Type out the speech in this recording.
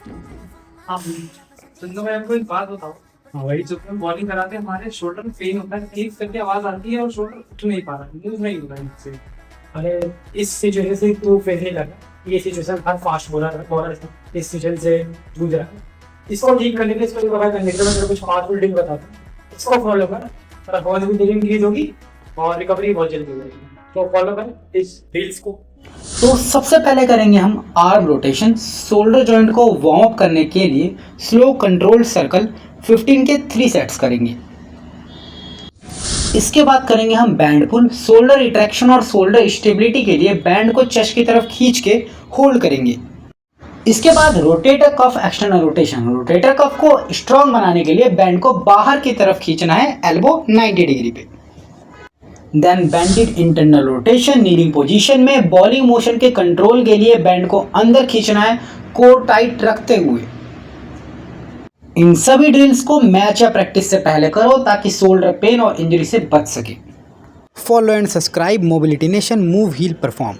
हाँ सुनो, मैं आपको एक बात बताऊँ। हाँ वही, जब हम बॉलिंग कराते हैं हमारे शोल्डर में पेन होता है, एक करके आवाज आती है और शोल्डर उठ नहीं पा रहा, मूव नहीं हो रहा है इससे। अरे इस सिचुएशन से तू फेस नहीं करना, ये सिचुएशन हर फास्ट बॉलर बॉलर इस सिचुएशन से जूझ रहा है। इसको ठीक करने के लिए, इसको रिकवर करने के लिए मैं तेरे को कुछ पावरफुल ड्रिंक बताता हूँ, इसको फॉलो कर। परफॉर्मेंस भी तेरी इंक्रीज होगी और रिकवरी बहुत जल्दी हो जाएगी। तो फॉलो कर इस रील्स को। तो सबसे पहले करेंगे हम आर्म रोटेशन। शोल्डर जॉइंट को वार्म अप करने के लिए स्लो कंट्रोल सर्कल 15 के 3 सेट्स करेंगे। इसके बाद करेंगे हम बैंड पुल। शोल्डर रिट्रैक्शन और शोल्डर स्टेबिलिटी के लिए बैंड को चेस्ट की तरफ खींच के होल्ड करेंगे। इसके बाद rotator cuff external rotation. Rotator cuff को स्ट्रॉन्ग बनाने के लिए बैंड को बाहर की तरफ खींचना है, एल्बो 90 डिग्री पे। Then banded internal rotation. Kneeling position में बॉलिंग मोशन के कंट्रोल के लिए बैंड को अंदर खींचना है, कोर टाइट रखते हुए। इन सभी ड्रिल्स को मैच या प्रैक्टिस से पहले करो ताकि शोल्डर पेन और इंजरी से बच सके। Follow and subscribe mobility nation, move heal perform.